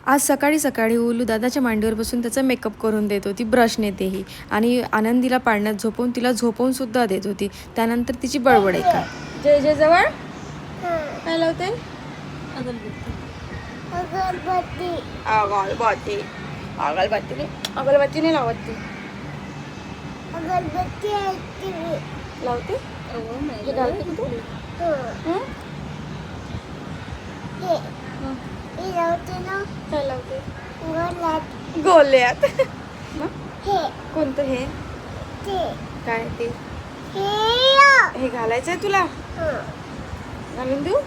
आज सकाळी सकाळी उलू दादाच्या मांडीवर बसून त्याचा मेकअप करून देत होती, ब्रशने तेही. आणि आनंदीला पाळण्यात झोपवून तिला झोपवून सुद्धा देत होती. त्यानंतर तिची बडबड आहे का जय जय जवळ काय लावते अगरबत्ती अगरबत्ती अगरबत्ती अगरबत्ती नाही लावत ती अगरबत्ती लावते हे घालते का तू काय लावते गोल्यात कोणतं हे काय ते हे घालायचंय तुला घालून देऊ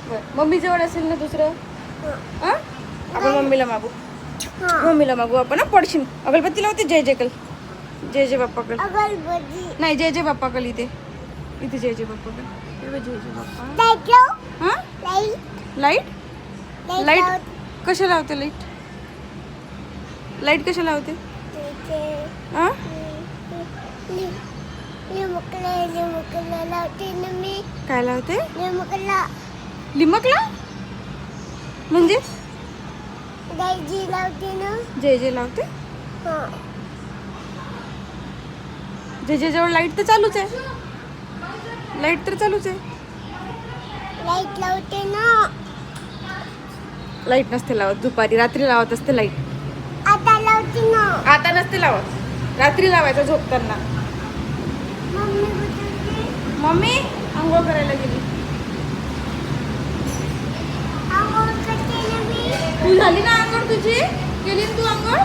बर मम्मी जवळ असेल ना दुसरं आपण मम्मीला मागू आपण पडशील अगरबत्ती लावते जय जय कल जय जय बाप्पा कल नाही जय जय बाप्पा कल इथे इथे जय जय बाप्पा कल जय जय बाप्पा लाईट लाईट कशा लावते लाईट कशा लावते काय लावते लिमकला म्हणजे जय जय लावते जय जय जवळ लाईट तर चालूच आहे लाईट लावते ना लाईट नसते लावत दुपारी रात्री लावत असते लाईट आता नसते लावत रात्री लावायचं झोपताना मम्मी आंघोळ करायला गेली तू झाली ना आंघोळ तुझी केली ना तू आंघोळ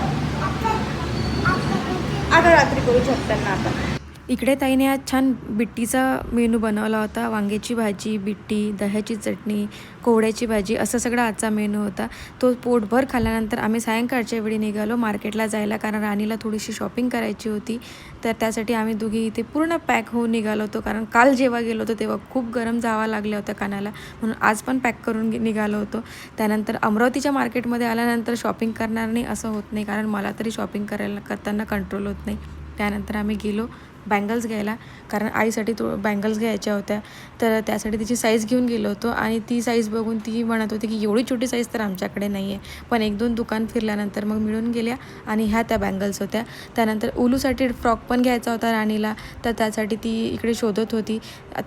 आता रात्री करू झोपताना आता इकडे ताईने आज छान बिट्टीचा मेनू बनवला होता वांग्याची भाजी बिट्टी दह्याची चटणी कोवड्याची भाजी असं सगळा आजचा मेनू होता तो पोटभर खाल्ल्यानंतर आम्ही सायंकाळच्या वेळी निघालो मार्केटला जायला कारण राणीला थोडीशी शॉपिंग करायची होती तर त्यासाठी आम्ही दोघी इथे पूर्ण पॅक होऊन निघालो होतो कारण काल जेव्हा गेलो होतो तेव्हा खूप गरम जावा लागल्या होत्या कानाला म्हणून आज पण पॅक करून निघालो होतो त्यानंतर अमरावतीच्या मार्केटमध्ये आल्यानंतर शॉपिंग करणार नाही असं होत नाही कारण मला तरी शॉपिंग करताना कंट्रोल होत नाही त्यानंतर आम्ही गेलो बँगल्स घ्यायला कारण आईसाठी बँगल्स घ्यायच्या होत्या तर त्यासाठी तिची साईज घेऊन गेलो होतो आणि ती साईज बघून ती म्हणत होती की एवढी छोटी साईज तर आमच्याकडे नाही आहे पण एक दोन दुकान फिरल्यानंतर मग मिळून गेल्या आणि ह्या त्या बँगल्स होत्या त्यानंतर उलूसाठी फ्रॉक पण घ्यायचा होता राणीला तर त्यासाठी ती इकडे शोधत होती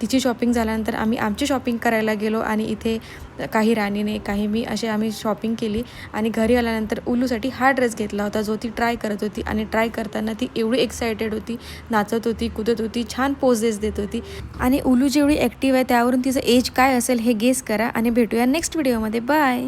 तिची शॉपिंग झाल्यानंतर आम्ही आमची शॉपिंग करायला गेलो आणि इथे काही राणीने काही मी असे आम्ही शॉपिंग केली आणि घरी आल्यानंतर उलूसाठी हा ड्रेस घेतला होता जो ती ट्राय करत होती आणि ट्राय करताना ती एवढी एक्सायटेड होती नाचत होती कुदत होती छान पोजेस देत होती आणि उलू जेवढी ॲक्टिव्ह आहे त्यावरून तिचं एज काय असेल हे गेस करा आणि भेटूया नेक्स्ट व्हिडिओमध्ये बाय.